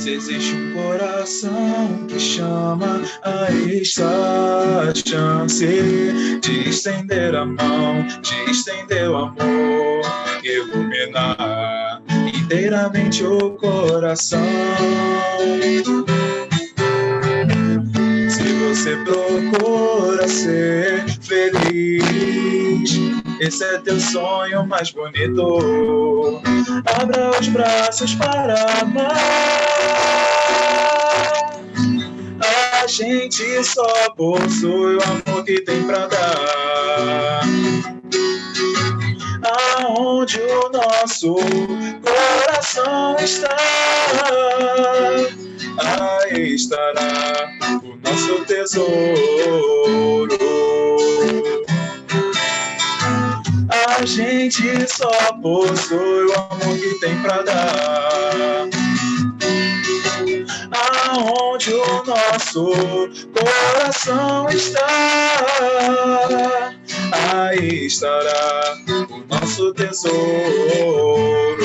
Se existe um coração que chama a esta chance de estender a mão, de estender o amor, iluminar inteiramente o coração. Se você procura ser feliz, esse é teu sonho mais bonito. Abra os braços para amar. A gente só possui o amor que tem pra dar. Aonde o nosso coração está, aí estará o nosso tesouro. A gente só possui o amor que tem pra dar. Aonde o nosso coração está, aí estará o nosso tesouro.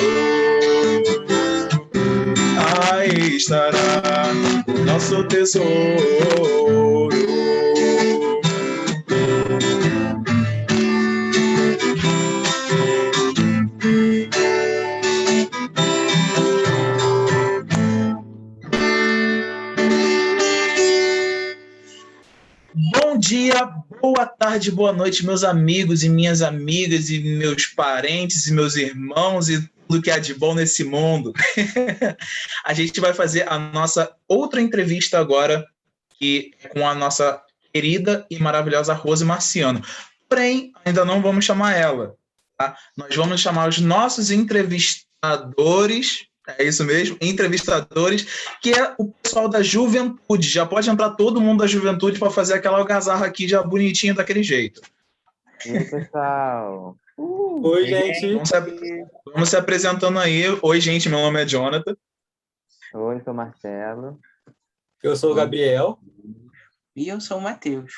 Aí estará o nosso tesouro. Bom dia, boa tarde, boa noite, meus amigos e minhas amigas e meus parentes e meus irmãos e tudo que há de bom nesse mundo. A gente vai fazer a nossa outra entrevista agora com a nossa querida e maravilhosa Rose Marciano. Porém, ainda não vamos chamar ela, tá? Nós vamos chamar os nossos entrevistadores, é isso mesmo, entrevistadores, que é o pessoal da juventude. Já pode entrar todo mundo da juventude para fazer aquela algazarra aqui já bonitinho daquele jeito. E aí, pessoal? Oi, gente. Vamos se apresentando aí. Oi, gente, meu nome é Jonathan. Oi, eu sou Marcelo. Eu sou o Gabriel. E eu sou o Matheus.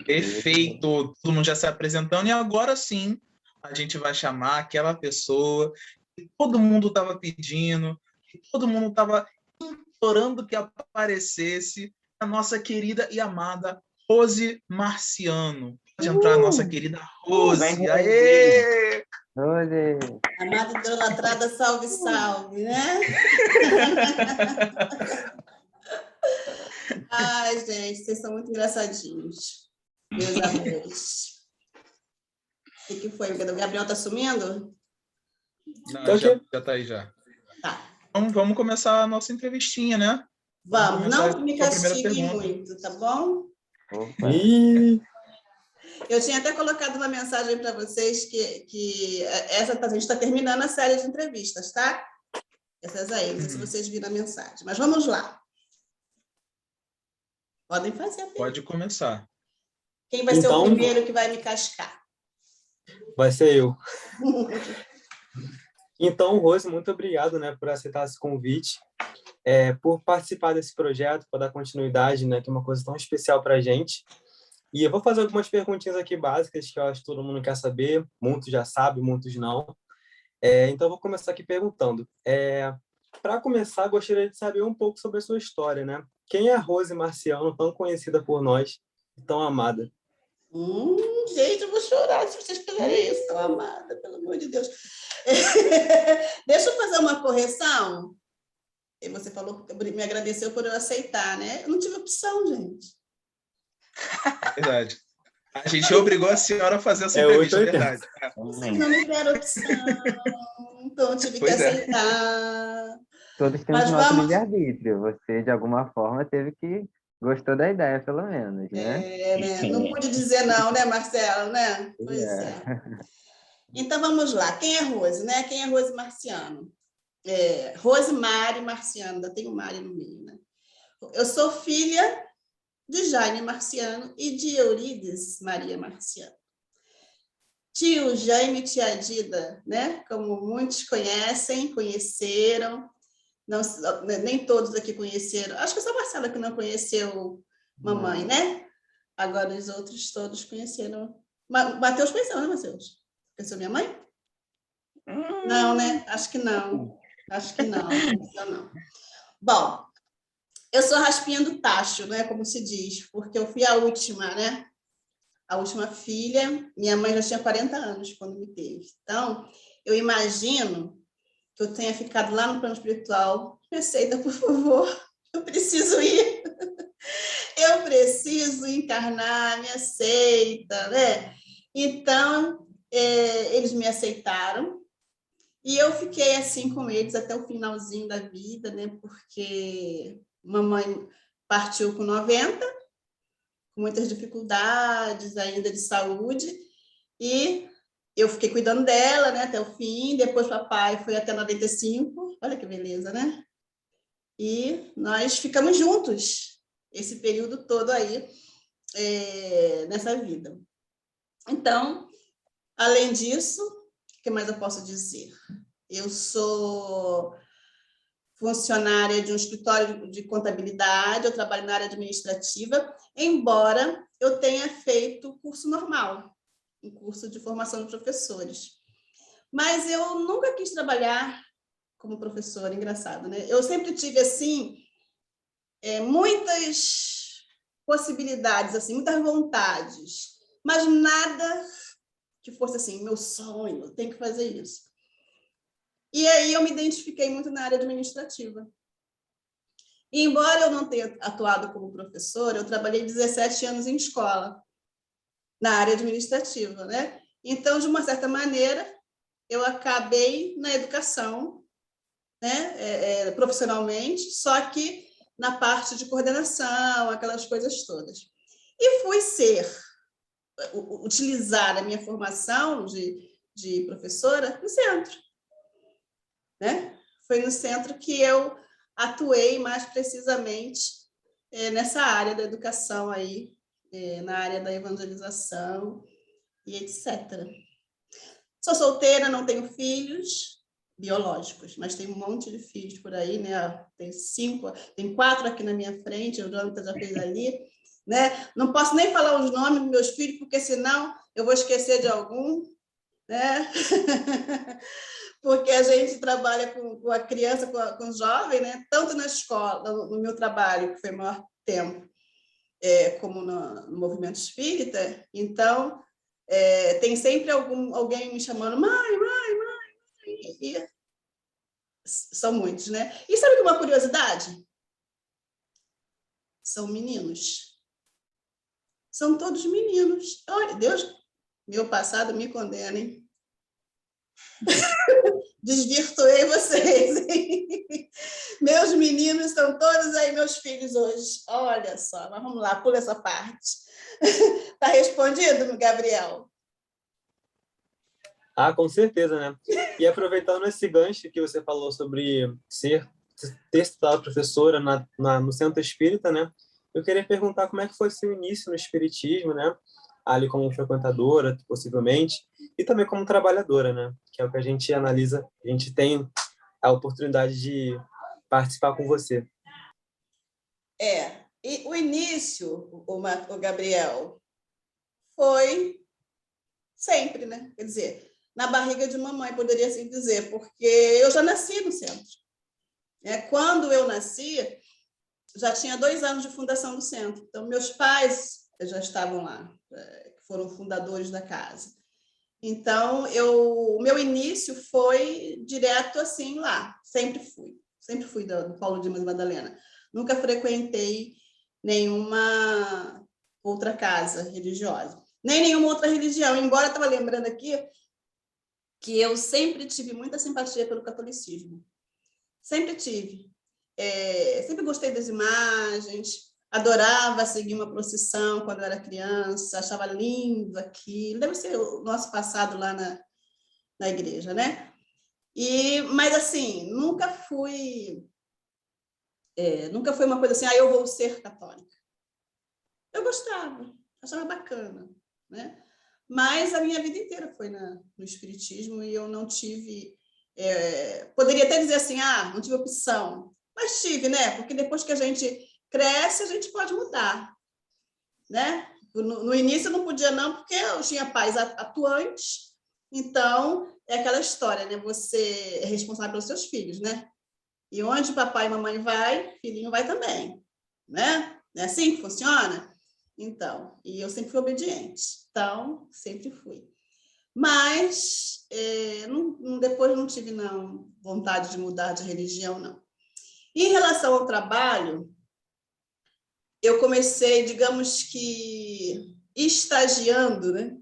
Perfeito. Todo mundo já se apresentando. E agora sim, a gente vai chamar aquela pessoa que todo mundo estava pedindo, que todo mundo estava implorando que aparecesse, a nossa querida e amada Rose Marciano. Pode entrar a nossa querida Rose. Aê! Oi! Amada idolatrada, salve, salve, né? Ai, gente, vocês são muito engraçadinhos, meus amores. O que foi? O Gabriel tá sumindo? Não, já tá aí já. Tá. Então, vamos começar a nossa entrevistinha, né? Vamos, não me castigue muito, tá bom? Opa. Eu tinha até colocado uma mensagem para vocês que a gente está terminando a série de entrevistas, tá? Essas aí, não sei se vocês viram a mensagem. Mas vamos lá. Podem fazer a pergunta. Pode começar. Quem vai ser o primeiro que vai me cascar? Vai ser eu. Então, Rose, muito obrigado, né, por aceitar esse convite, por participar desse projeto, por dar continuidade, né, que é uma coisa tão especial para a gente. E eu vou fazer algumas perguntinhas aqui básicas que eu acho que todo mundo quer saber. Muitos já sabem, muitos não. Então, eu vou começar aqui perguntando. Para começar, gostaria de saber um pouco sobre a sua história, né? Quem é a Rose Marciano, tão conhecida por nós e tão amada? Gente, eu vou chorar se vocês fizerem isso, tão amada, pelo amor de Deus. Deixa eu fazer uma correção. E você falou, me agradeceu por eu aceitar, né? Eu não tive opção, gente. Verdade. A gente obrigou a senhora a fazer essa entrevista, verdade. Vocês não me deram opção, então eu tive que aceitar. Todos temos nosso livre-arbítrio. Você, de alguma forma, gostou da ideia, pelo menos, né? Né? Não pude dizer não, né, Marcelo, né? Pois é. Então, vamos lá. Quem é Rose, né? Quem é Rose Marciano? Rose Mari Marciano, ainda tem o Mari no meio, né? Eu sou filha de Jaime Marciano e de Eurides Maria Marciano. Tio Jaime e tia Dida, né? Como muitos conheceram, não, nem todos aqui conheceram, acho que só a Marcela que não conheceu mamãe, né? Agora os outros todos conheceram. Matheus conheceu, né, Matheus? Conheceu minha mãe? Não, né? Acho que não. Acho que não, não. Bom, eu sou a raspinha do tacho, né, como se diz, porque eu fui a última, né? A última filha. Minha mãe já tinha 40 anos quando me teve. Então, eu imagino que eu tenha ficado lá no plano espiritual. Me aceita, por favor. Eu preciso ir. Eu preciso encarnar, me aceita, né? Então, eles me aceitaram. E eu fiquei assim com eles até o finalzinho da vida, né? Porque mamãe partiu com 90, com muitas dificuldades ainda de saúde, e eu fiquei cuidando dela, né, até o fim. Depois papai foi até 95, olha que beleza, né? E nós ficamos juntos esse período todo aí, nessa vida. Então, além disso, o que mais eu posso dizer? Eu sou funcionária de um escritório de contabilidade, eu trabalho na área administrativa, embora eu tenha feito curso normal, um curso de formação de professores. Mas eu nunca quis trabalhar como professora, engraçado, né? Eu sempre tive, assim, muitas possibilidades, assim, muitas vontades, mas nada que fosse assim, meu sonho, eu tenho que fazer isso. E aí eu me identifiquei muito na área administrativa. E, embora eu não tenha atuado como professora, eu trabalhei 17 anos em escola, na área administrativa, né? Então, de uma certa maneira, eu acabei na educação, né? Profissionalmente, só que na parte de coordenação, aquelas coisas todas. E fui utilizar a minha formação de professora no centro, né? Foi no centro que eu atuei mais precisamente nessa área da educação aí, na área da evangelização e etc. Sou solteira, não tenho filhos biológicos, mas tenho um monte de filhos por aí, né? Tem 4 aqui na minha frente, o Jonathan já fez ali, né? Não posso nem falar os nomes dos meus filhos, porque senão eu vou esquecer de algum, né? Porque a gente trabalha com a criança, com o jovem, né? Tanto na escola, no meu trabalho, que foi o maior tempo, como no movimento espírita. Então, tem sempre alguém me chamando, mãe, e são muitos, né? E sabe uma curiosidade? São meninos. São todos meninos. Olha, Deus, meu passado me condena, hein? Desvirtuei vocês, hein? Meus meninos são todos aí meus filhos hoje. Olha só, mas vamos lá, pula essa parte. Está respondido, Gabriel? Ah, com certeza, né? E aproveitando esse gancho que você falou sobre ter estudado professora no Centro Espírita, né? Eu queria perguntar como é que foi seu início no Espiritismo, né? Ali como frequentadora, possivelmente, e também como trabalhadora, né? Que é o que a gente analisa, a gente tem a oportunidade de participar com você. E o início, o Gabriel, foi sempre, né? Quer dizer, na barriga de mamãe, poderia assim dizer, porque eu já nasci no centro. Quando eu nasci, já tinha 2 anos de fundação do centro. Então, meus pais já estavam lá, foram fundadores da casa. Então, o meu início foi direto assim lá. Sempre fui do Paulo Dimas Madalena. Nunca frequentei nenhuma outra casa religiosa, nem nenhuma outra religião. Embora eu estava lembrando aqui que eu sempre tive muita simpatia pelo catolicismo. Sempre tive. Sempre gostei das imagens, adorava seguir uma procissão quando eu era criança, achava lindo aquilo. Deve ser o nosso passado lá na igreja, né? Mas, assim, nunca foi uma coisa assim, eu vou ser católica. Eu gostava, achava bacana, né? Mas a minha vida inteira foi no espiritismo e eu não tive... poderia até dizer assim, não tive opção, mas tive, né? Porque depois que a gente cresce, a gente pode mudar, né? No início eu não podia não, porque eu tinha pais atuantes, então é aquela história, né? Você é responsável pelos seus filhos, né? E onde papai e mamãe vai, filhinho vai também, né? Não é assim que funciona? Então, e eu sempre fui obediente. Então, sempre fui. Mas depois não tive não, vontade de mudar de religião, não. Em relação ao trabalho, eu comecei, digamos que, estagiando, né?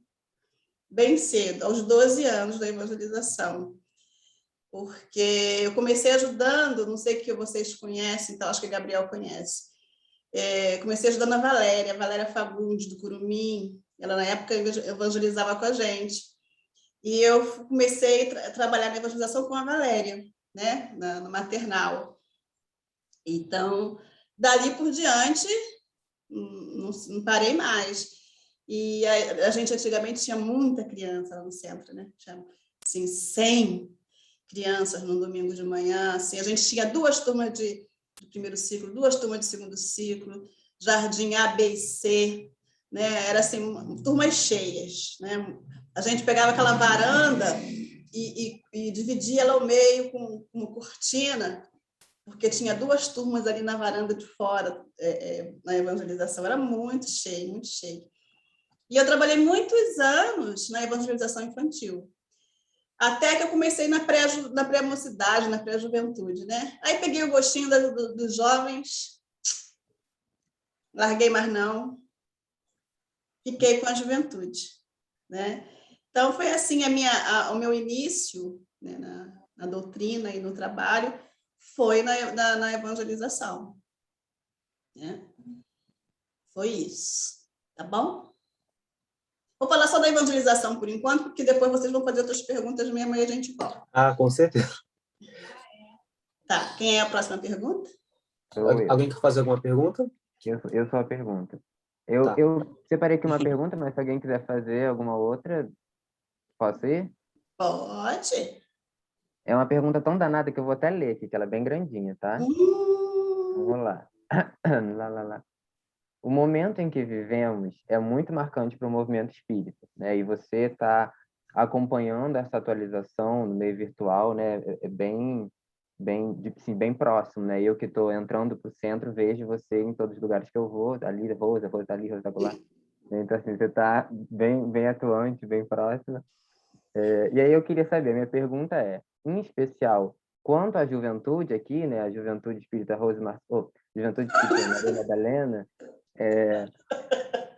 Bem cedo, aos 12 anos da evangelização. Porque eu comecei ajudando, não sei que vocês conhecem, então acho que a Gabriel conhece. Comecei ajudando a Valéria Fagundes, do Curumim. Ela, na época, evangelizava com a gente. E eu comecei a trabalhar na evangelização com a Valéria, né? No maternal. Então, dali por diante, não parei mais. E a gente antigamente tinha muita criança lá no centro, né? Tinha, assim, 100 crianças no domingo de manhã. Assim, a gente tinha 2 turmas de primeiro ciclo, 2 turmas de segundo ciclo, jardim A, B e C, né? Era assim, turmas cheias, né? A gente pegava aquela varanda e dividia ela ao meio com uma cortina, porque tinha 2 turmas ali na varanda de fora, na evangelização. Era muito cheio, muito cheio. E eu trabalhei muitos anos na evangelização infantil, até que eu comecei na pré-mocidade, na pré-juventude, né? Aí peguei o gostinho dos jovens, larguei mais não, fiquei com a juventude, né? Então, foi assim o meu início, né, na doutrina e no trabalho, foi na evangelização, né? Foi isso, tá bom? Vou falar só da evangelização por enquanto, porque depois vocês vão fazer outras perguntas mesmo e a gente volta. Com certeza. Tá, quem é a próxima pergunta? Alguém quer fazer alguma pergunta? Eu sou a pergunta. Tá. Eu separei aqui uma pergunta, mas se alguém quiser fazer alguma outra, posso ir? Pode. É uma pergunta tão danada que eu vou até ler aqui, que ela é bem grandinha, tá? Vamos lá. Lá. O momento em que vivemos é muito marcante para o movimento espírita, né? E você está acompanhando essa atualização no meio virtual, né? É bem próximo, né? Eu que estou entrando para o centro, vejo você em todos os lugares que eu vou, ali, Rosa tá ali, Rosa tá lá. Então, assim, você está bem atuante, bem próxima. E aí eu queria saber, minha pergunta é, em especial, quanto à juventude aqui, né? A Juventude Espírita Juventude Espírita Maria Madalena,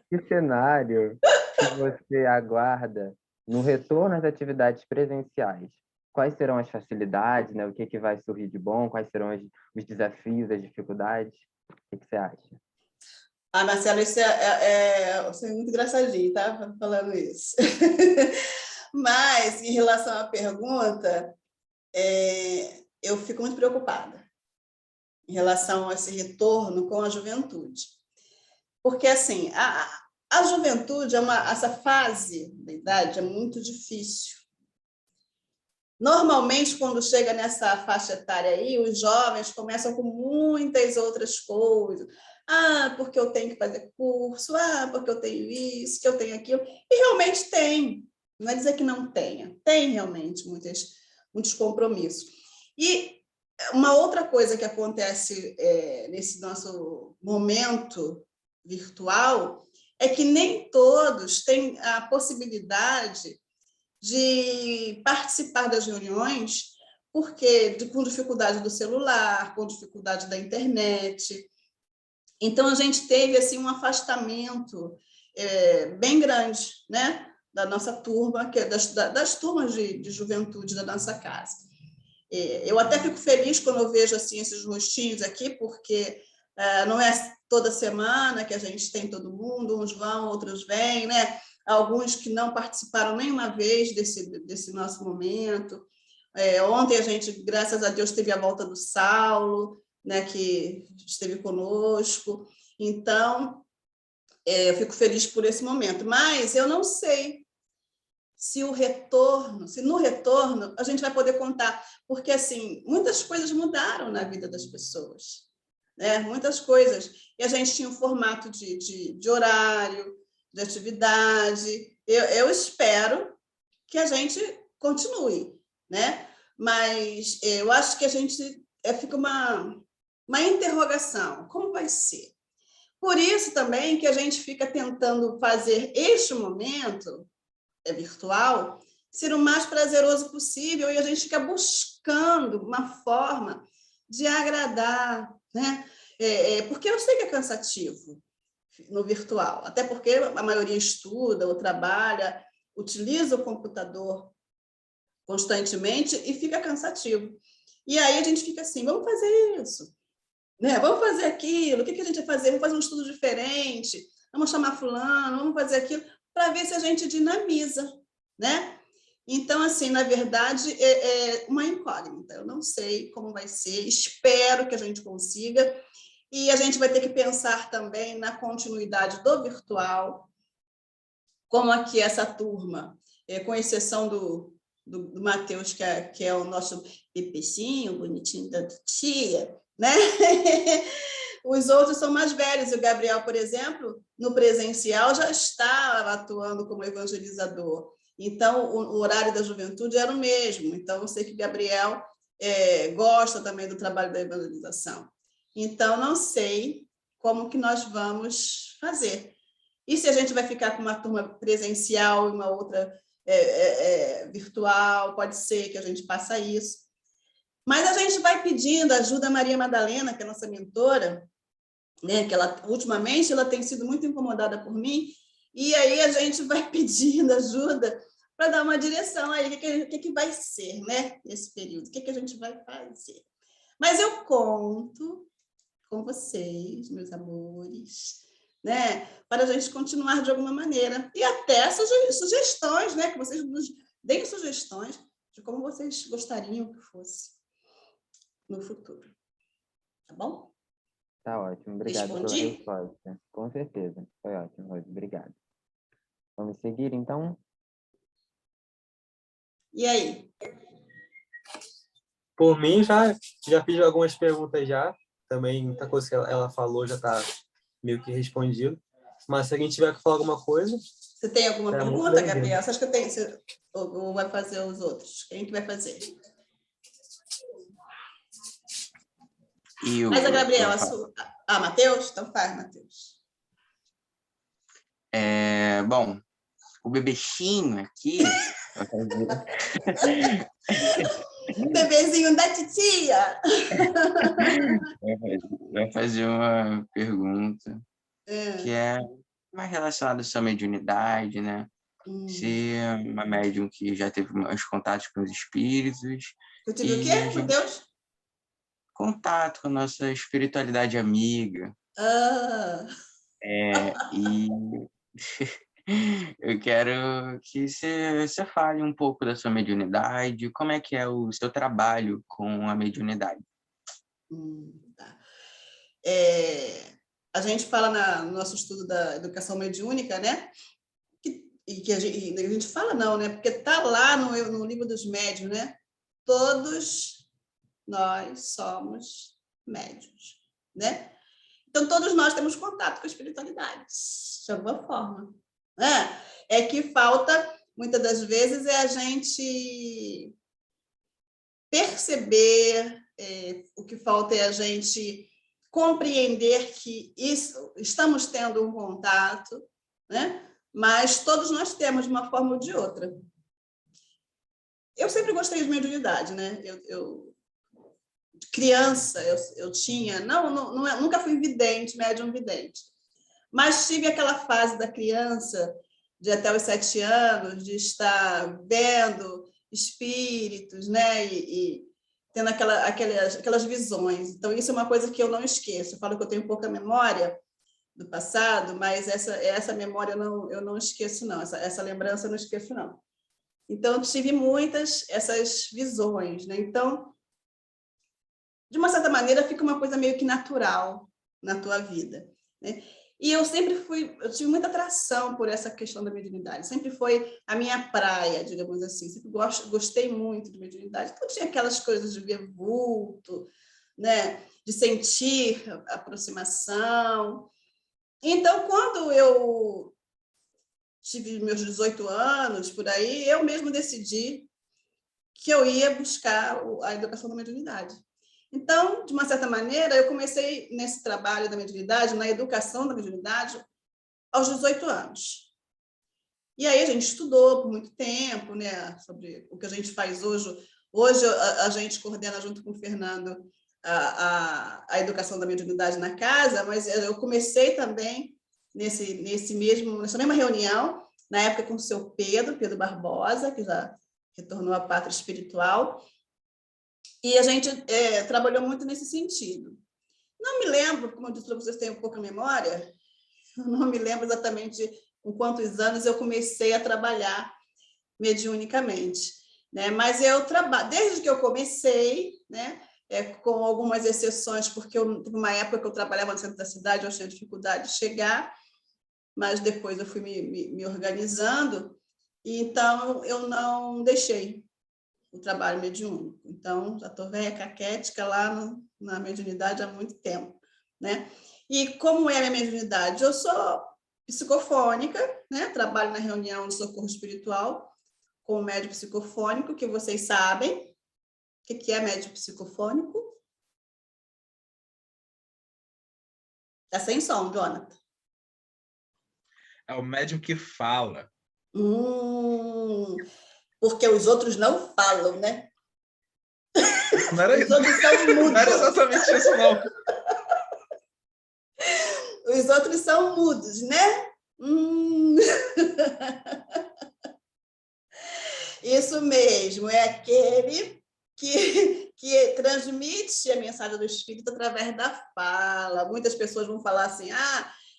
que cenário que você aguarda no retorno às atividades presenciais? Quais serão as facilidades, né? O que vai surgir de bom? Quais serão os desafios, as dificuldades? O que você acha? Marcelo, você é muito engraçadinho, tá? Falando isso. Mas, em relação à pergunta, eu fico muito preocupada em relação a esse retorno com a juventude. Porque, assim, a juventude, essa fase da idade é muito difícil. Normalmente, quando chega nessa faixa etária aí, os jovens começam com muitas outras coisas. Porque eu tenho que fazer curso, porque eu tenho isso, que eu tenho aquilo. E realmente tem. Não é dizer que não tenha. Tem realmente muitos compromissos. E uma outra coisa que acontece nesse nosso momento virtual é que nem todos têm a possibilidade de participar das reuniões, porque com dificuldade do celular, com dificuldade da internet. Então, a gente teve assim, um afastamento bem grande, né, da nossa turma, que é das turmas de juventude da nossa casa. Eu até fico feliz quando eu vejo assim, esses rostinhos aqui, porque não é toda semana que a gente tem todo mundo, uns vão, outros vêm, né? Alguns que não participaram nenhuma vez desse nosso momento. Ontem a gente, graças a Deus, teve a volta do Saulo, né, que esteve conosco. Então, eu fico feliz por esse momento. Mas eu não sei se no retorno a gente vai poder contar, porque assim, muitas coisas mudaram na vida das pessoas, né? Muitas coisas. E a gente tinha um formato de horário, de atividade. Eu espero que a gente continue, né? Mas eu acho que a gente fica uma interrogação, como vai ser? Por isso também que a gente fica tentando fazer este momento virtual ser o mais prazeroso possível e a gente fica buscando uma forma de agradar, né? Porque eu sei que é cansativo no virtual, até porque a maioria estuda ou trabalha, utiliza o computador constantemente e fica cansativo. E aí a gente fica assim, vamos fazer isso, né? Vamos fazer aquilo, o que a gente vai fazer? Vamos fazer um estudo diferente, vamos chamar fulano, vamos fazer aquilo, para ver se a gente dinamiza, né? Então, assim, na verdade, é uma incógnita. Eu não sei como vai ser, espero que a gente consiga. E a gente vai ter que pensar também na continuidade do virtual, como aqui essa turma, com exceção do Matheus, que é o nosso bebezinho, bonitinho da tia, né? Os outros são mais velhos. O Gabriel, por exemplo, no presencial já está atuando como evangelizador. Então, o horário da juventude era o mesmo. Então, eu sei que o Gabriel gosta também do trabalho da evangelização. Então, não sei como que nós vamos fazer. E se a gente vai ficar com uma turma presencial e uma outra virtual, pode ser que a gente faça isso. Mas a gente vai pedindo ajuda a Maria Madalena, que é nossa mentora, né, que ultimamente ela tem sido muito incomodada por mim, e aí a gente vai pedindo ajuda para dar uma direção aí, o que vai ser, né, nesse período, o que a gente vai fazer. Mas eu conto com vocês, meus amores, né, para a gente continuar de alguma maneira, e até sugestões, né, que vocês nos deem sugestões de como vocês gostariam que fosse no futuro. Tá bom? Tá ótimo, obrigado Respondi? pela resposta. Com certeza, foi ótimo, Rose, obrigado. Vamos seguir, então? E aí? Por mim, já fiz algumas perguntas já. Também, muita coisa que ela falou já está meio que respondido. Mas se alguém tiver que falar alguma coisa... Você tem alguma pergunta, Gabriel? Você acha que eu tenho? Ou vai fazer os outros? Quem que vai fazer? Mas a Gabriela, Matheus? Então faz, Matheus. Bom, o bebezinho aqui... Bebezinho da titia! Vai fazer uma pergunta que é mais relacionada à sua mediunidade, né? Se é uma médium que já teve mais contatos com os espíritos. Eu tive o quê, meu Deus? Contato com a nossa espiritualidade amiga. E eu quero que você fale um pouco da sua mediunidade, como é que é o seu trabalho com a mediunidade. Tá. A gente fala no nosso estudo da educação mediúnica, né? Que a gente fala não, né? Porque está lá no livro dos médiuns, né? Todos nós somos médiuns, né? Então, todos nós temos contato com a espiritualidade, de alguma forma. Né? É que falta, muitas das vezes, a gente perceber, o que falta é a gente compreender que estamos tendo um contato, né? Mas todos nós temos, de uma forma ou de outra. Eu sempre gostei de mediunidade, né? Criança, eu tinha... nunca fui vidente, médium vidente. Mas tive aquela fase da criança, de até os 7 anos, de estar vendo espíritos, né? E tendo aquelas visões. Então, isso é uma coisa que eu não esqueço. Eu falo que eu tenho pouca memória do passado, mas essa memória eu não esqueço, não. Essa lembrança eu não esqueço, não. Então, eu tive muitas essas visões, né? Então, de uma certa maneira, fica uma coisa meio que natural na tua vida, né? E eu tive muita atração por essa questão da mediunidade, sempre foi a minha praia, digamos assim, sempre gostei muito de mediunidade, então tinha aquelas coisas de ver vulto, né? De sentir aproximação. Então, quando eu tive meus 18 anos, por aí, eu mesmo decidi que eu ia buscar a educação da mediunidade. Então, de uma certa maneira, eu comecei nesse trabalho da mediunidade, na educação da mediunidade, aos 18 anos. E aí a gente estudou por muito tempo, né, sobre o que a gente faz hoje. Hoje a gente coordena junto com o Fernando a educação da mediunidade na casa, mas eu comecei também nessa mesma reunião, na época com o seu Pedro Barbosa, que já retornou à pátria espiritual, e a gente trabalhou muito nesse sentido. Não me lembro, como eu disse para vocês, tenho pouca memória, não me lembro exatamente com quantos anos eu comecei a trabalhar mediunicamente, né? Mas eu trabalho, desde que eu comecei, né? Com algumas exceções, porque teve uma época que eu trabalhava no centro da cidade, eu tinha dificuldade de chegar, mas depois eu fui me organizando, e então eu não deixei o trabalho mediúnico. Então, já estou velha caquética lá na mediunidade há muito tempo, né? E como é a minha mediunidade? Eu sou psicofônica, né? Trabalho na reunião de socorro espiritual com o médium psicofônico, que vocês sabem. O que é médium psicofônico? Está sem som, Jonathan. É o médium que fala. Porque os outros não falam, né? Não era, os outros são mudos. Não era exatamente isso, não. Os outros são mudos, né? Isso mesmo, é aquele que transmite a mensagem do Espírito através da fala. Muitas pessoas vão falar assim,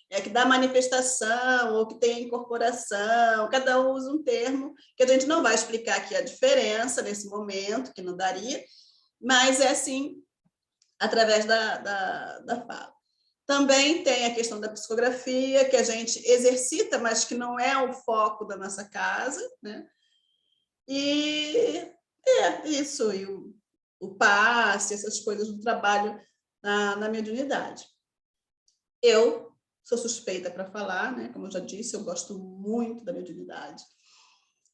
é que dá manifestação, ou que tem incorporação, cada um usa um termo, que a gente não vai explicar aqui a diferença nesse momento, que não daria, mas é assim, através da fala. Também tem a questão da psicografia, que a gente exercita, mas que não é o foco da nossa casa, né? E isso, e o passe, essas coisas do trabalho na mediunidade. Eu sou suspeita para falar, né? Como eu já disse, eu gosto muito da mediunidade.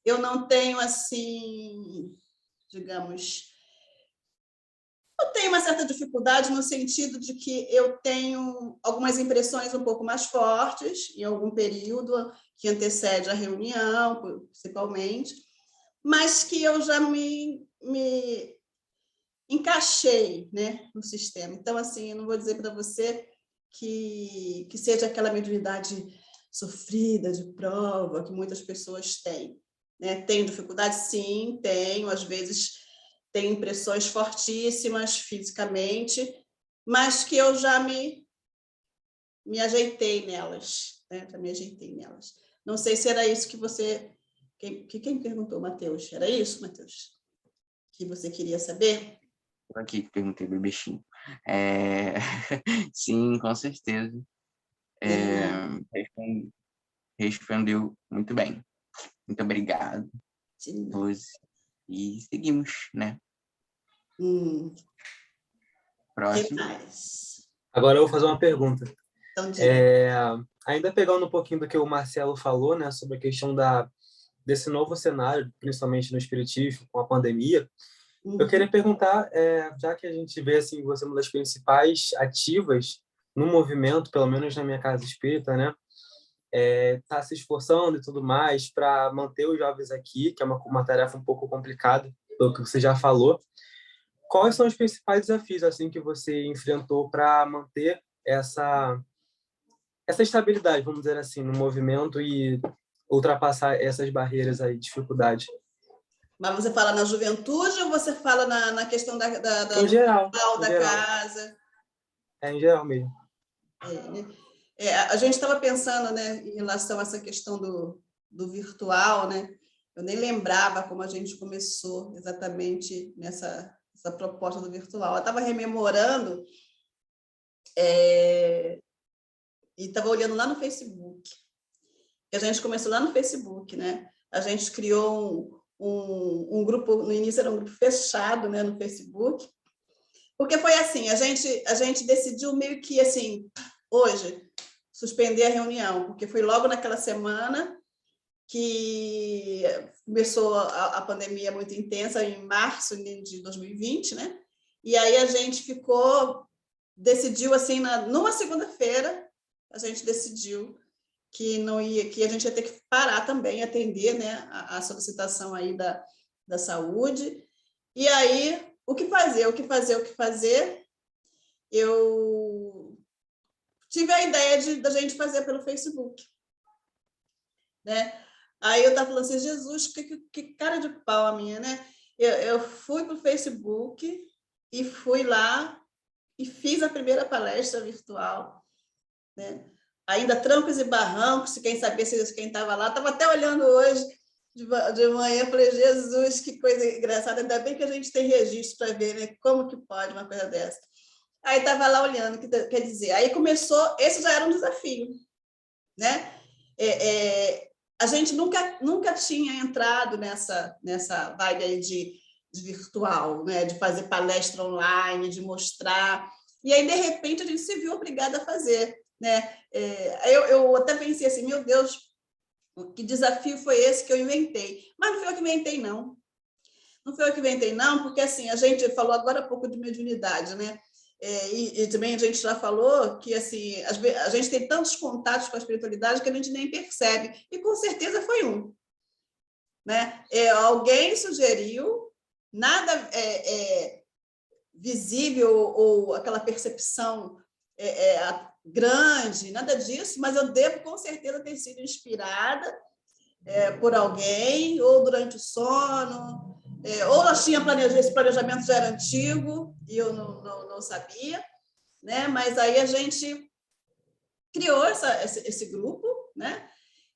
Eu não tenho, assim, digamos, eu tenho uma certa dificuldade no sentido de que eu tenho algumas impressões um pouco mais fortes em algum período que antecede a reunião, principalmente, mas que eu já me encaixei, né, no sistema. Então, assim, eu não vou dizer para você que seja aquela mediunidade sofrida, de prova, que muitas pessoas têm, né? Tenho dificuldade? Sim, tenho. Às vezes tenho impressões fortíssimas fisicamente, mas que eu já me ajeitei nelas, né? Já me ajeitei nelas. Não sei se era isso que você... Quem perguntou, Matheus? Era isso, Matheus? Que você queria saber? Eu aqui que perguntei do bichinho. Sim, com certeza. Respondeu muito bem. Muito obrigado, Rose. E seguimos, né? Próximo. Que mais? Agora eu vou fazer uma pergunta. Então, ainda pegando um pouquinho do que o Marcelo falou, né, sobre a questão desse novo cenário, principalmente no espiritismo, com a pandemia, eu queria perguntar, já que a gente vê assim, você é uma das principais ativas no movimento, pelo menos na minha casa espírita, né, tá se esforçando e tudo mais para manter os jovens aqui, que é uma tarefa um pouco complicada, pelo que você já falou. Quais são os principais desafios assim que você enfrentou para manter essa estabilidade, vamos dizer assim, no movimento e ultrapassar essas barreiras aí, dificuldade? Mas você fala na juventude ou você fala na questão em geral, da casa? Em geral mesmo. A gente estava pensando, né, em relação a essa questão do virtual, né? Eu nem lembrava como a gente começou exatamente nessa proposta do virtual. Eu estava rememorando e estava olhando lá no Facebook. A gente começou lá no Facebook, né? A gente criou um grupo, no início era um grupo fechado, né, no Facebook, porque foi assim, a gente decidiu meio que assim, hoje, suspender a reunião, porque foi logo naquela semana que começou a pandemia muito intensa em março de 2020, né? E aí a gente decidiu assim, numa segunda-feira, a gente decidiu que a gente ia ter que parar também, atender, né, a solicitação aí da saúde. E aí, o que fazer? Eu tive a ideia da gente fazer pelo Facebook, né? Aí eu estava falando assim, Jesus, que cara de pau a minha, né? Eu fui para o Facebook e fui lá e fiz a primeira palestra virtual, né? Ainda trancos e barrancos, quem sabia quem estava lá. Estava até olhando hoje de manhã, falei, Jesus, que coisa engraçada, ainda bem que a gente tem registro para ver, né? Como que pode uma coisa dessa? Aí estava lá olhando, quer dizer, aí começou, esse já era um desafio, né? A gente nunca tinha entrado nessa vibe aí de virtual, né? De fazer palestra online, de mostrar, e aí, de repente, a gente se viu obrigada a fazer, né? Eu até pensei assim, meu Deus, que desafio foi esse que eu inventei? Mas não foi eu que inventei, não. Não foi eu que inventei, não, porque assim, a gente falou agora há pouco de mediunidade, né? E também a gente já falou que assim, a gente tem tantos contatos com a espiritualidade que a gente nem percebe, e com certeza foi um. Né? Alguém sugeriu, nada visível ou aquela percepção grande, nada disso, mas eu devo com certeza ter sido inspirada por alguém, ou durante o sono, ou nós tínhamos esse planejamento já era antigo e eu não sabia, né? Mas aí a gente criou esse grupo, né?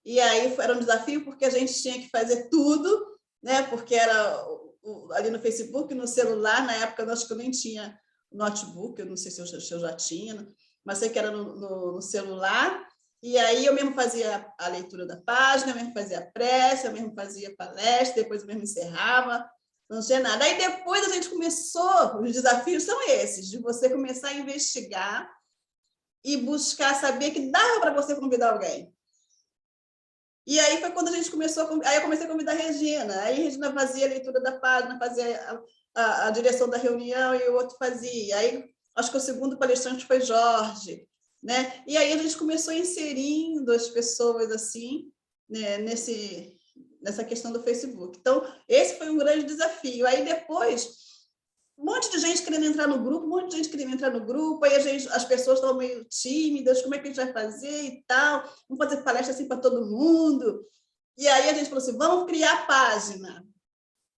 E aí era um desafio porque a gente tinha que fazer tudo, né? Porque era ali no Facebook, no celular, na época eu acho que eu nem tinha notebook, eu não sei se eu já tinha, mas sei que era no celular. E aí eu mesmo fazia a leitura da página, eu mesmo fazia a prece, eu mesmo fazia palestra, depois eu mesmo encerrava, não tinha nada. Aí depois a gente começou, os desafios são esses, de você começar a investigar e buscar saber que dava para você convidar alguém. E aí foi quando a gente começou, aí eu comecei a convidar a Regina, aí a Regina fazia a leitura da página, fazia a direção da reunião e o outro fazia. Aí acho que o segundo palestrante foi Jorge, né? E aí a gente começou inserindo as pessoas assim, né, nessa questão do Facebook. Então, esse foi um grande desafio. Aí depois, um monte de gente querendo entrar no grupo, aí as pessoas estavam meio tímidas, como é que a gente vai fazer e tal, vamos fazer palestra assim para todo mundo. E aí a gente falou assim, vamos criar a página.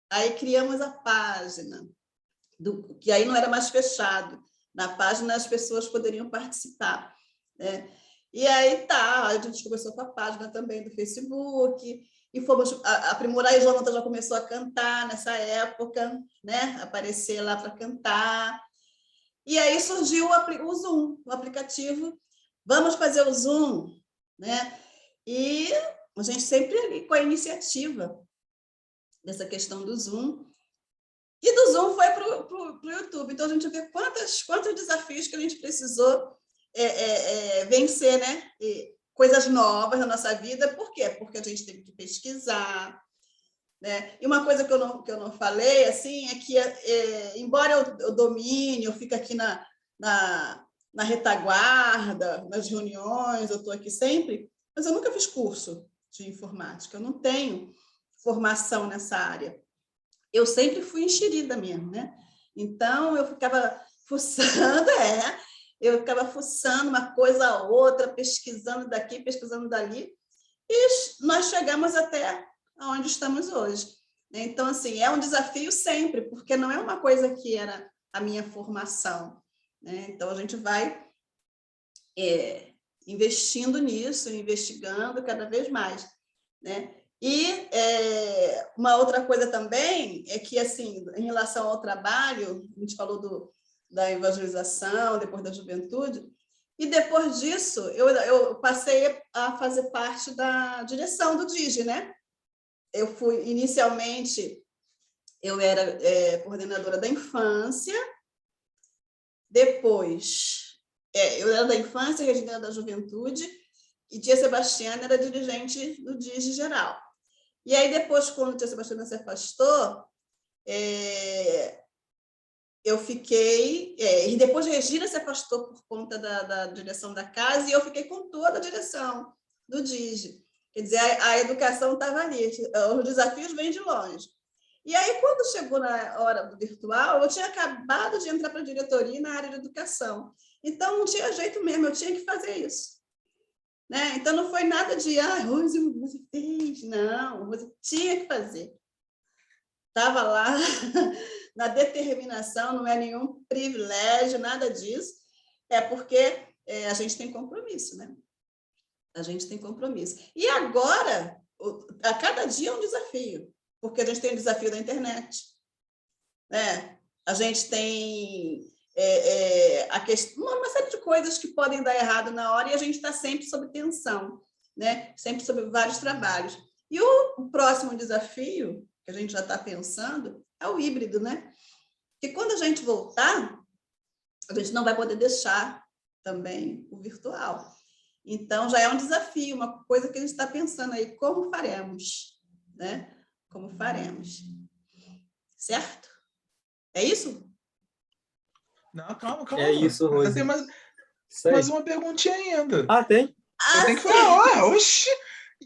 Aí criamos a página, que aí não era mais fechado. Na página as pessoas poderiam participar, né? E aí a gente começou com a página também do Facebook, e fomos aprimorar, e o Jonathan já começou a cantar nessa época, né? Aparecer lá para cantar. E aí surgiu o Zoom, o aplicativo. Vamos fazer o Zoom, né? E a gente sempre ali com a iniciativa dessa questão do Zoom. E do Zoom foi para o YouTube. Então, a gente vê quantos desafios que a gente precisou vencer, né? Coisas novas na nossa vida. Por quê? Porque a gente teve que pesquisar, né? E uma coisa que eu não falei assim, é que, embora eu domine, eu fico aqui na retaguarda, nas reuniões, eu estou aqui sempre, mas eu nunca fiz curso de informática, eu não tenho formação nessa área. Eu sempre fui enxerida mesmo, né? Então, eu ficava fuçando, uma coisa a outra, pesquisando daqui, pesquisando dali, e nós chegamos até onde estamos hoje. Então, assim, é um desafio sempre, porque não é uma coisa que era a minha formação, né? Então, a gente vai investindo nisso, investigando cada vez mais, né? E uma outra coisa também é que, assim, em relação ao trabalho, a gente falou da evangelização, depois da juventude, e depois disso eu passei a fazer parte da direção do DIGE, né? Inicialmente, eu era coordenadora da infância, depois eu era da infância, Regina da juventude, e tia Sebastiana era dirigente do DIGE geral. E aí, depois, quando a tia Sebastiana se afastou, eu fiquei... e depois Regina se afastou por conta da direção da casa, e eu fiquei com toda a direção do DIGE. Quer dizer, a educação estava ali, os desafios vêm de longe. E aí, quando chegou na hora do virtual, eu tinha acabado de entrar para a diretoria na área de educação. Então, não tinha jeito mesmo, eu tinha que fazer isso. Né? Então, não foi nada de, Rose, você fez. Não, você tinha que fazer. Estava lá na determinação, não é nenhum privilégio, nada disso. É porque a gente tem compromisso, né? A gente tem compromisso. E agora, a cada dia é um desafio, porque a gente tem o desafio da internet, né? A gente tem uma série de coisas que podem dar errado na hora e a gente está sempre sob tensão, né? Sempre sob vários trabalhos. E o próximo desafio, que a gente já está pensando, é o híbrido, né? Porque quando a gente voltar, a gente não vai poder deixar também o virtual. Então, já é um desafio, uma coisa que a gente está pensando aí, como faremos, né? Como faremos. Certo? É isso? Não, calma. É isso, Rose. Tem mais uma perguntinha ainda. Tem? Eu tenho que falar, oxi!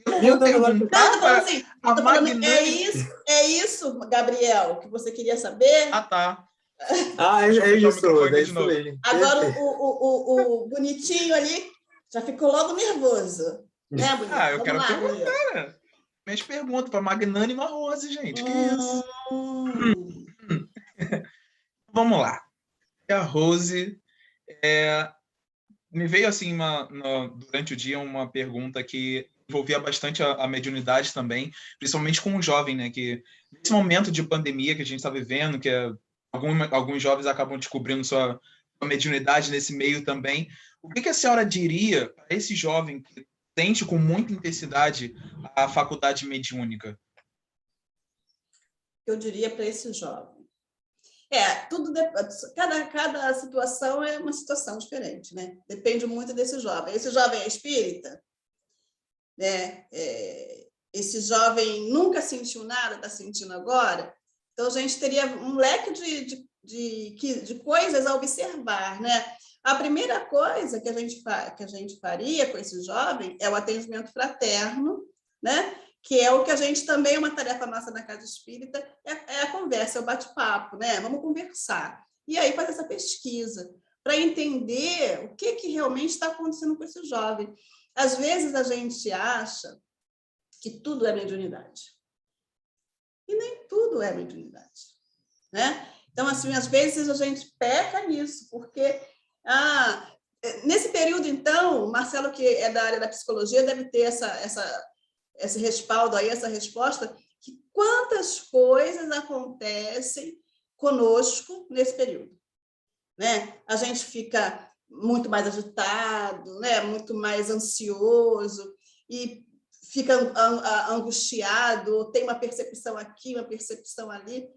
Eu não vou perguntar para a Magnani... É isso, Gabriel, que você queria saber? Tá. É isso, Rose, é isso mesmo. Agora, o bonitinho ali já ficou logo nervoso. Né, bonito? Eu quero perguntar, né? Minhas perguntas para Magnânima Rose, gente. Que isso? Vamos lá. A Rose... me veio, assim, durante o dia, uma pergunta que envolvia bastante a mediunidade também, principalmente com o jovem, né? Que nesse momento de pandemia que a gente está vivendo, que alguns jovens acabam descobrindo sua mediunidade nesse meio também, o que a senhora diria para esse jovem que sente com muita intensidade a faculdade mediúnica? Eu diria para esse jovem. Cada situação é uma situação diferente, né? Depende muito desse jovem. Esse jovem é espírita, né? Esse jovem nunca sentiu nada, está sentindo agora. Então, a gente teria um leque de coisas a observar, né? A primeira coisa que a gente faria com esse jovem é o atendimento fraterno, né? Que é o que a gente também, uma tarefa nossa na Casa Espírita, é a conversa, é o bate-papo, né? Vamos conversar. E aí fazer essa pesquisa, para entender o que realmente está acontecendo com esse jovem. Às vezes a gente acha que tudo é mediunidade. E nem tudo é mediunidade, né? Então, assim, às vezes a gente peca nisso, porque nesse período, então, o Marcelo, que é da área da psicologia, deve ter esse respaldo aí, essa resposta, que quantas coisas acontecem conosco nesse período, né? A gente fica muito mais agitado, né? Muito mais ansioso e fica angustiado, tem uma percepção aqui, uma percepção ali.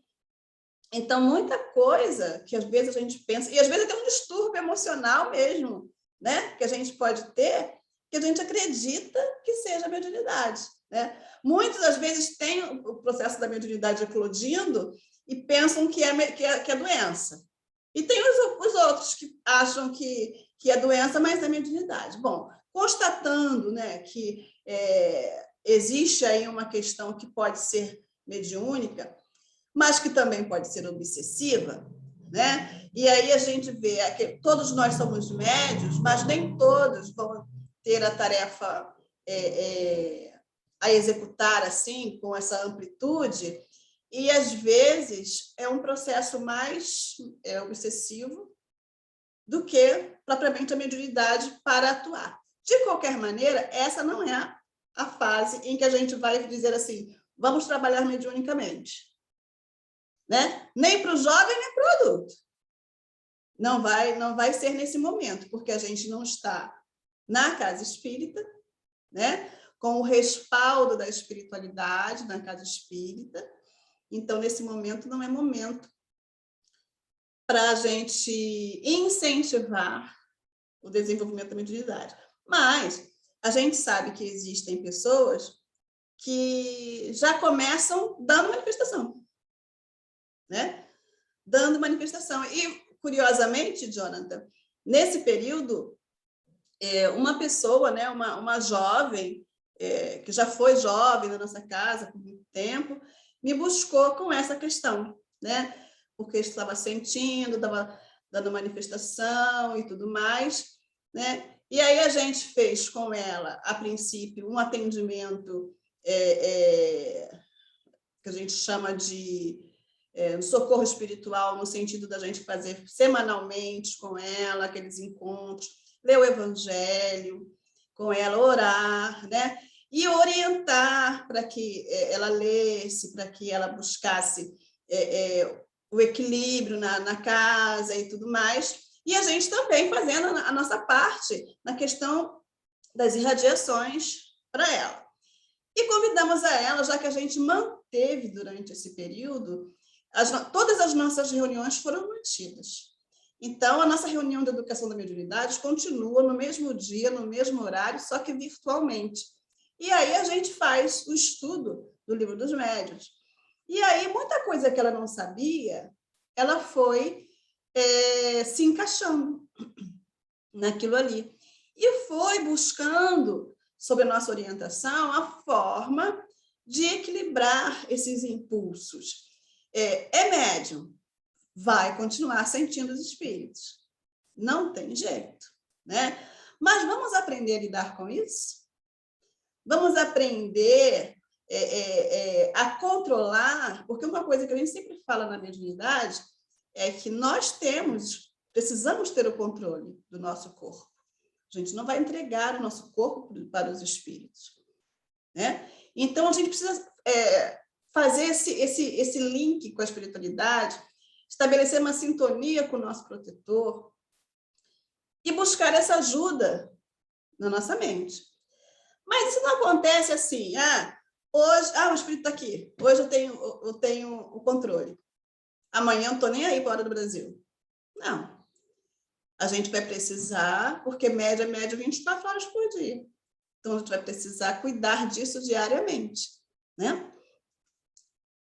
Então, muita coisa que às vezes a gente pensa, e às vezes até um distúrbio emocional mesmo, né? Que a gente pode ter, que a gente acredita que seja a mediunidade, né? Muitas das vezes têm o processo da mediunidade eclodindo e pensam que é doença. E tem os outros que acham que é doença, mas é mediunidade. Bom, constatando, né, que existe aí uma questão que pode ser mediúnica, mas que também pode ser obsessiva, né? E aí a gente vê que todos nós somos médios, mas nem todos vão ter a tarefa a executar assim, com essa amplitude, e às vezes é um processo mais obsessivo do que propriamente a mediunidade para atuar. De qualquer maneira, essa não é a fase em que a gente vai dizer assim, vamos trabalhar mediunicamente, né? Nem para o jovem, nem para o adulto. Não vai ser nesse momento, porque a gente não está na casa espírita, né? Com o respaldo da espiritualidade na casa espírita. Então, nesse momento, não é momento para a gente incentivar o desenvolvimento da mediunidade. Mas a gente sabe que existem pessoas que já começam dando manifestação, né? Dando manifestação. E, curiosamente, Jonathan, nesse período, uma pessoa, né, uma jovem, que já foi jovem na nossa casa por muito tempo, me buscou com essa questão, né? Porque estava sentindo, estava dando manifestação e tudo mais, né? E aí a gente fez com ela, a princípio, um atendimento que a gente chama de socorro espiritual, no sentido da gente fazer semanalmente com ela aqueles encontros, ler o Evangelho com ela, orar, né? E orientar para que ela lesse, para que ela buscasse o equilíbrio na casa e tudo mais. E a gente também fazendo a nossa parte na questão das irradiações para ela. E convidamos a ela, já que a gente manteve durante esse período, todas as nossas reuniões foram mantidas. Então, a nossa reunião de educação da mediunidade continua no mesmo dia, no mesmo horário, só que virtualmente. E aí a gente faz o estudo do Livro dos Médiuns. E aí, muita coisa que ela não sabia, ela foi se encaixando naquilo ali. E foi buscando, sob a nossa orientação, a forma de equilibrar esses impulsos. Médium, vai continuar sentindo os espíritos. Não tem jeito, né? Mas vamos aprender a lidar com isso? Vamos aprender a controlar, porque uma coisa que a gente sempre fala na mediunidade é que nós precisamos ter o controle do nosso corpo. A gente não vai entregar o nosso corpo para os espíritos, né? Então, a gente precisa fazer esse link com a espiritualidade, estabelecer uma sintonia com o nosso protetor e buscar essa ajuda na nossa mente. Mas isso não acontece assim, hoje, o espírito está aqui, hoje eu tenho o controle, amanhã eu não estou nem aí para a hora do Brasil. Não. A gente vai precisar, porque média 24 horas por dia. Então, a gente vai precisar cuidar disso diariamente, né?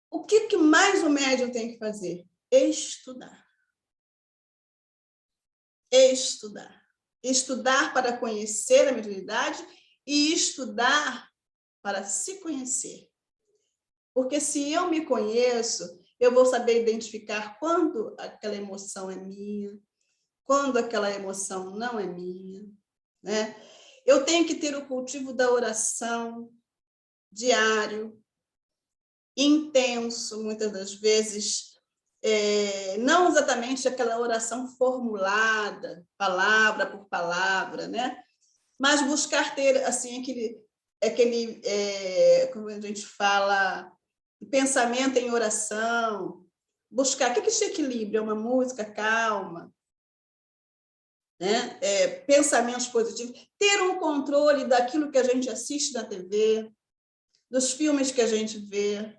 O que mais o médium tem que fazer? Estudar. Estudar. Estudar para conhecer a mediunidade e estudar para se conhecer. Porque se eu me conheço, eu vou saber identificar quando aquela emoção é minha, quando aquela emoção não é minha, né? Eu tenho que ter o cultivo da oração diário, intenso, muitas das vezes, não exatamente aquela oração formulada, palavra por palavra, né? Mas buscar ter assim aquele como a gente fala, pensamento em oração, buscar o que esse equilíbrio é uma música calma, né? Pensamentos positivos, ter um controle daquilo que a gente assiste na TV, dos filmes que a gente vê.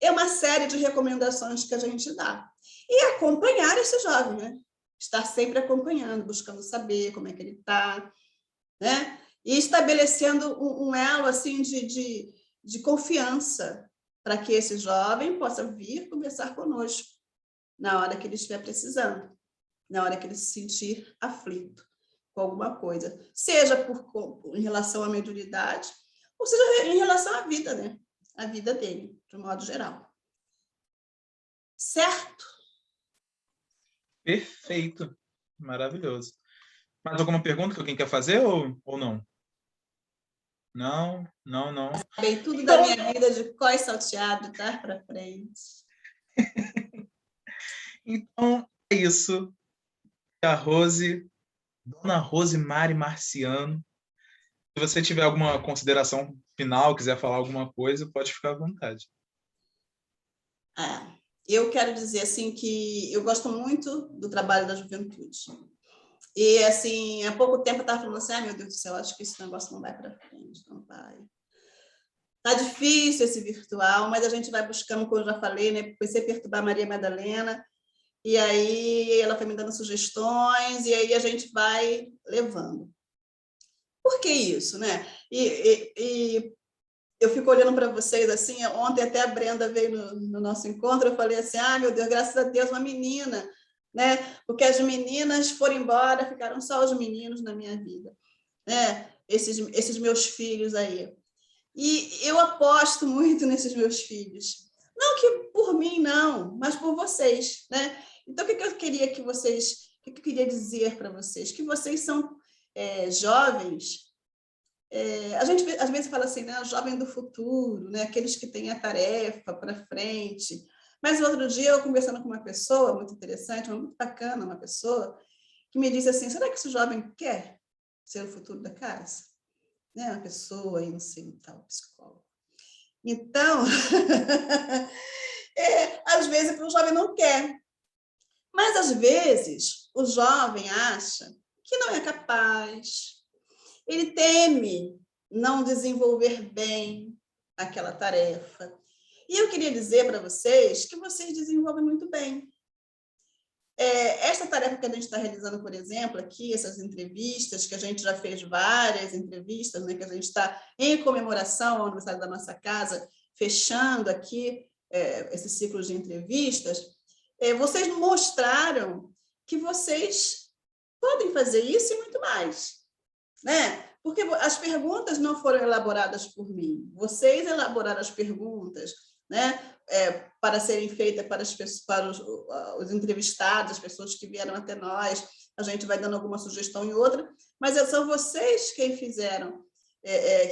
É uma série de recomendações que a gente dá. E acompanhar esse jovem, né? Estar sempre acompanhando, buscando saber como é que ele está, né? E estabelecendo um elo assim, de confiança para que esse jovem possa vir conversar conosco na hora que ele estiver precisando, na hora que ele se sentir aflito com alguma coisa, seja em relação à mediunidade, ou seja em relação à vida, né? A vida dele, de um modo geral. Certo? Perfeito. Maravilhoso. Mais alguma pergunta que alguém quer fazer ou não? Não. Sabei tudo da minha vida de cós salteado, de trás para frente. Então, é isso. A Dona Rosemary Marciano. Se você tiver alguma consideração final, quiser falar alguma coisa, pode ficar à vontade. Eu quero dizer assim que eu gosto muito do trabalho da juventude. E assim, há pouco tempo eu estava falando assim, meu Deus do céu, acho que esse negócio não vai para frente, não vai. Tá difícil esse virtual, mas a gente vai buscando, como eu já falei, né? Comecei a perturbar a Maria Madalena, e aí ela foi me dando sugestões, e aí a gente vai levando. Por que isso, né? E eu fico olhando para vocês assim, ontem até a Brenda veio no nosso encontro, eu falei assim, meu Deus, graças a Deus, uma menina, né? Porque as meninas foram embora, ficaram só os meninos na minha vida, né? Esses meus filhos aí. E eu aposto muito nesses meus filhos. Não que por mim, não, mas por vocês, né? Então, o que eu queria que vocês... O que eu queria dizer para vocês? Que vocês são jovens... a gente às vezes fala assim, né, jovem do futuro, né, aqueles que têm a tarefa para frente. Mas outro dia eu conversando com uma pessoa muito interessante, muito bacana, uma pessoa que me disse assim, será que esse jovem quer ser o futuro da casa? Né, uma pessoa aí, não sei, tal, psicólogo. Então, às vezes o jovem não quer, mas às vezes o jovem acha que não é capaz. Ele teme não desenvolver bem aquela tarefa. E eu queria dizer para vocês que vocês desenvolvem muito bem. Essa tarefa que a gente está realizando, por exemplo, aqui, essas entrevistas, que a gente já fez várias entrevistas, né, que a gente está em comemoração ao aniversário da nossa casa, fechando aqui esse ciclo de entrevistas, vocês mostraram que vocês podem fazer isso e muito mais. Né? Porque as perguntas não foram elaboradas por mim. Vocês elaboraram as perguntas, né? Para serem feitas para os entrevistados, as pessoas que vieram até nós. A gente vai dando alguma sugestão e outra, mas são vocês quem fizeram,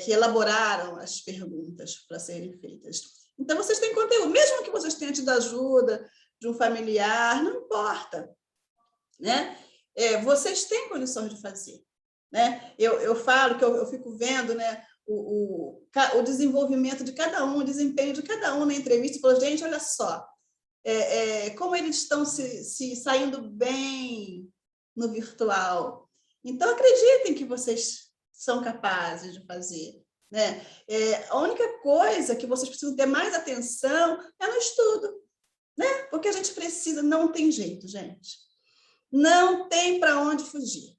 que elaboraram as perguntas para serem feitas. Então, vocês têm conteúdo. Mesmo que vocês tenham tido ajuda de um familiar, não importa. Né? Vocês têm condições de fazer. Né? Eu falo que eu fico vendo, né, o desenvolvimento de cada um, o desempenho de cada um na entrevista, e falo, gente, olha só, como eles estão se saindo bem no virtual. Então, acreditem que vocês são capazes de fazer. Né? A única coisa que vocês precisam ter mais atenção é no estudo. Né? Porque a gente precisa, não tem jeito, gente. Não tem para onde fugir.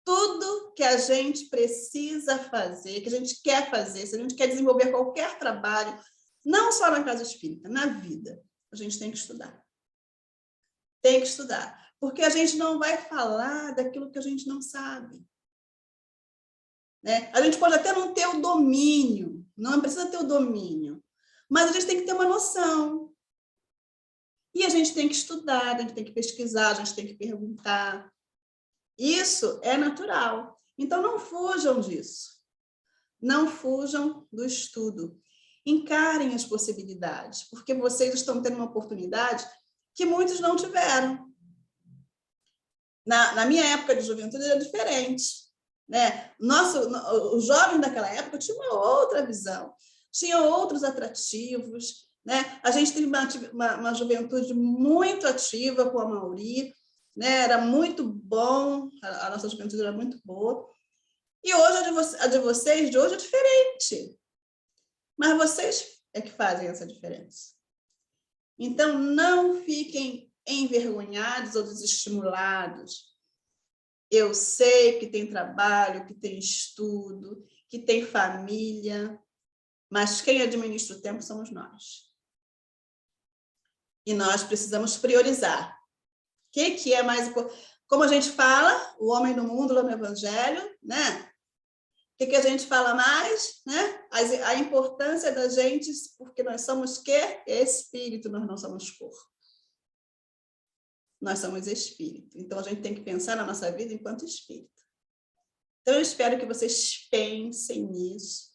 Tudo que a gente precisa fazer, que a gente quer fazer, se a gente quer desenvolver qualquer trabalho, não só na casa espírita, na vida, a gente tem que estudar. Tem que estudar. Porque a gente não vai falar daquilo que a gente não sabe. Né? A gente pode até não ter o domínio, não precisa ter o domínio, mas a gente tem que ter uma noção. E a gente tem que estudar, a gente tem que pesquisar, a gente tem que perguntar. Isso é natural. Então, não fujam disso. Não fujam do estudo. Encarem as possibilidades, porque vocês estão tendo uma oportunidade que muitos não tiveram. Na minha época de juventude era diferente. Né? O jovem daquela época tinha uma outra visão, tinha outros atrativos. Né? A gente teve uma juventude muito ativa com a Mauri, né? Era muito bom, a nossa juventude era muito boa. E hoje a de vocês de hoje é diferente. Mas vocês é que fazem essa diferença. Então, não fiquem envergonhados ou desestimulados. Eu sei que tem trabalho, que tem estudo, que tem família, mas quem administra o tempo somos nós. E nós precisamos priorizar. O que é mais importante? Como a gente fala, o homem no mundo, lá no Evangelho, né? O que a gente fala mais? Né? A importância da gente, porque nós somos quê? Espírito, nós não somos corpo. Nós somos espírito. Então, a gente tem que pensar na nossa vida enquanto espírito. Então, eu espero que vocês pensem nisso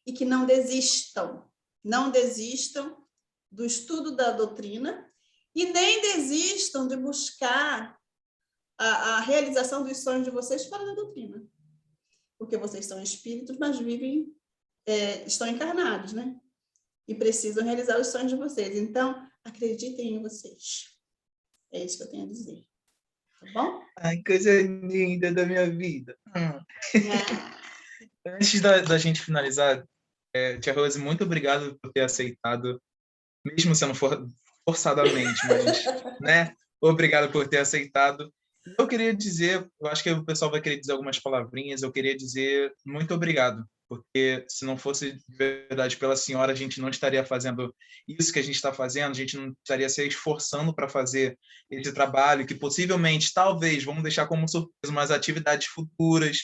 e que não desistam. Não desistam do estudo da doutrina e nem desistam de buscar a realização dos sonhos de vocês fora da doutrina. Porque vocês são espíritos, mas vivem, estão encarnados, né? E precisam realizar os sonhos de vocês. Então, acreditem em vocês. É isso que eu tenho a dizer. Tá bom? Ai, coisa linda da minha vida. Antes da gente finalizar, Tia Rose, muito obrigado por ter aceitado, mesmo se não for forçadamente, mas, né? Obrigado por ter aceitado. Eu queria dizer, eu acho que o pessoal vai querer dizer algumas palavrinhas, eu queria dizer muito obrigado, porque se não fosse de verdade pela senhora, a gente não estaria fazendo isso que a gente está fazendo, a gente não estaria se esforçando para fazer esse trabalho, que possivelmente, talvez, vamos deixar como surpresa, umas atividades futuras,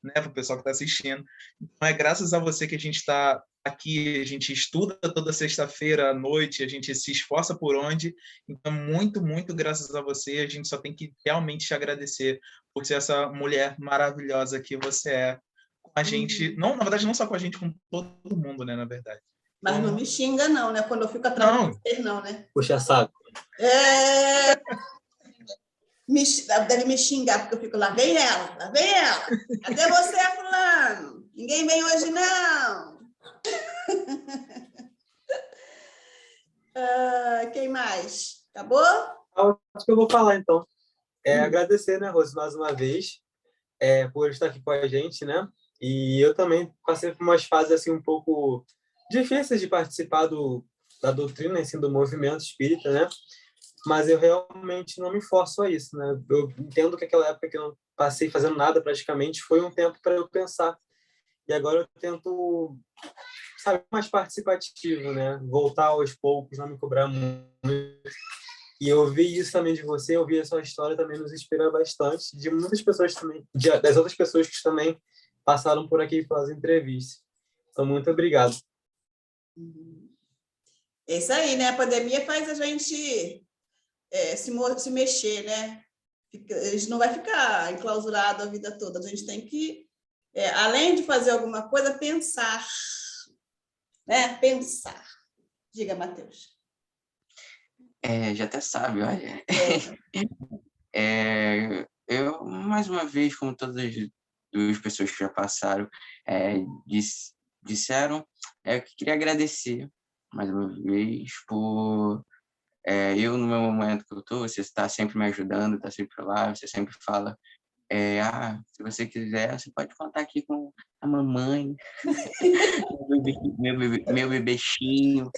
né, para o pessoal que está assistindo. Então, é graças a você que a gente está aqui, a gente estuda toda sexta-feira à noite, a gente se esforça por onde. Então, muito, muito graças a você. A gente só tem que realmente te agradecer por ser essa mulher maravilhosa que você é com a gente. Não, na verdade, não só com a gente, com todo mundo, né, na verdade. Mas não me xinga, não, né? Quando eu fico atrás de vocês, não, né? Puxa saco. Deve me xingar, porque eu fico, lá vem ela. Cadê você, fulano? Ninguém vem hoje, não. Quem mais? Acabou? Acho que eu vou falar, então. Agradecer, né, Rose, mais uma vez, por estar aqui com a gente, né? E eu também passei por umas fases assim um pouco difíceis de participar da doutrina, assim, do movimento espírita, né? Mas eu realmente não me forço a isso, né? Eu entendo que aquela época que eu não passei fazendo nada praticamente foi um tempo para eu pensar. E agora eu tento, sabe, mais participativo, né? Voltar aos poucos, não me cobrar muito. E eu vi isso também de você, eu vi a sua história também nos inspira bastante, de muitas pessoas também, das outras pessoas que também passaram por aqui pelas entrevistas. Então, muito obrigado. É isso aí, né? A pandemia faz a gente se mexer, né? A gente não vai ficar enclausurado a vida toda, a gente tem que, além de fazer alguma coisa, pensar, né? Pensar. Diga, Matheus. Já até sabe, olha. Eu, mais uma vez, como todas as duas pessoas que já passaram, disseram, eu queria agradecer, mais uma vez, por eu, no meu momento que eu estou, você está sempre me ajudando, está sempre lá, você sempre fala, se você quiser, você pode contar aqui com a mamãe, meu bebechinho.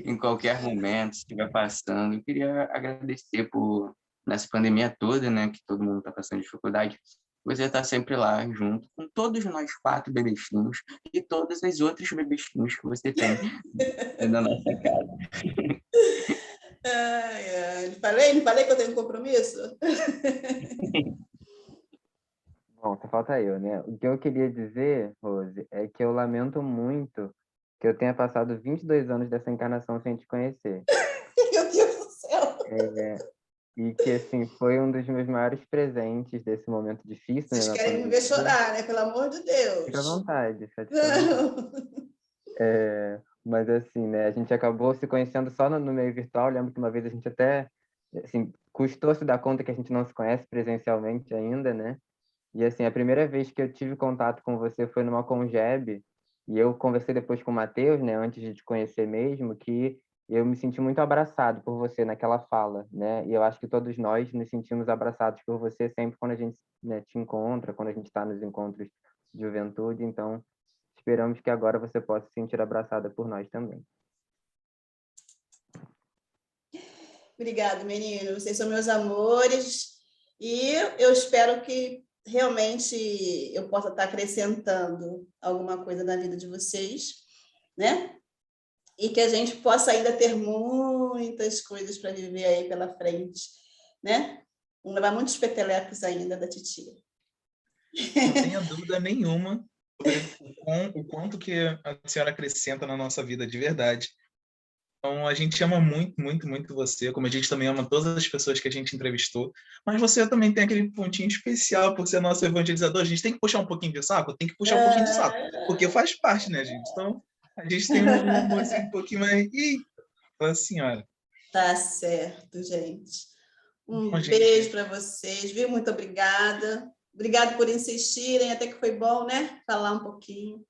Em qualquer momento, se estiver passando. Eu queria agradecer por, nessa pandemia toda, né, que todo mundo está passando dificuldade, você está sempre lá, junto com todos nós 4 bebechinhos e todas as outras bebechinhos que você tem na nossa casa. Não falei que eu tenho um compromisso? Bom, só falta eu, né? O que eu queria dizer, Rose, é que eu lamento muito que eu tenha passado 22 anos dessa encarnação sem te conhecer. Meu Deus do céu! E que, assim, foi um dos meus maiores presentes desse momento difícil. Vocês né, querem me ver chorar, né? Pelo amor de Deus. Fica à vontade. Mas, assim, né? A gente acabou se conhecendo só no meio virtual. Lembro que uma vez a gente até, assim, custou se dar conta que a gente não se conhece presencialmente ainda, né? E, assim, a primeira vez que eu tive contato com você foi numa Congeb, e eu conversei depois com o Matheus, né, antes de te conhecer mesmo, que eu me senti muito abraçado por você naquela fala, né? E eu acho que todos nós nos sentimos abraçados por você sempre quando a gente, né, te encontra, quando a gente está nos encontros de juventude. Então, esperamos que agora você possa se sentir abraçada por nós também. Obrigada, meninos. Vocês são meus amores. E eu espero que realmente eu possa estar acrescentando alguma coisa na vida de vocês, né? E que a gente possa ainda ter muitas coisas para viver aí pela frente, né? Vamos levar muitos petelecos ainda da titia. Não tenha dúvida nenhuma sobre o quanto que a senhora acrescenta na nossa vida de verdade. Então, a gente ama muito, muito, muito você, como a gente também ama todas as pessoas que a gente entrevistou, mas você também tem aquele pontinho especial por ser nosso evangelizador. A gente tem que puxar um pouquinho de saco? Tem que puxar um pouquinho de saco, porque faz parte, né, gente? Então, a gente tem um amorzinho um pouquinho mais... Ih, a senhora. Tá certo, gente. Beijo para vocês, viu? Muito obrigada. Obrigada por insistirem, até que foi bom, né? Falar um pouquinho.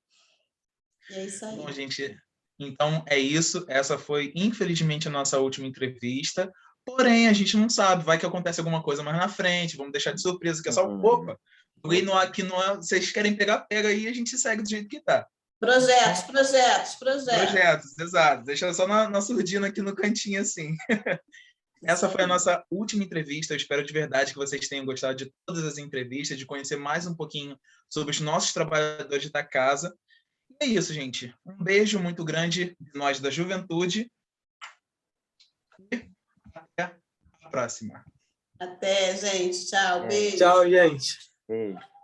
E é isso aí. Bom, gente... Então, é isso. Essa foi, infelizmente, a nossa última entrevista. Porém, a gente não sabe. Vai que acontece alguma coisa mais na frente. Vamos deixar de surpresa, que é só... Opa! Alguém no ar que não é... Vocês querem pegar, pega aí e a gente segue do jeito que tá. Projetos, exato. Deixa só na surdina aqui no cantinho, assim. Essa foi a nossa última entrevista. Eu espero de verdade que vocês tenham gostado de todas as entrevistas, de conhecer mais um pouquinho sobre os nossos trabalhadores da casa. E é isso, gente. Um beijo muito grande de nós da juventude. E até a próxima. Até, gente. Tchau. Beijo. Tchau, gente. Beijo.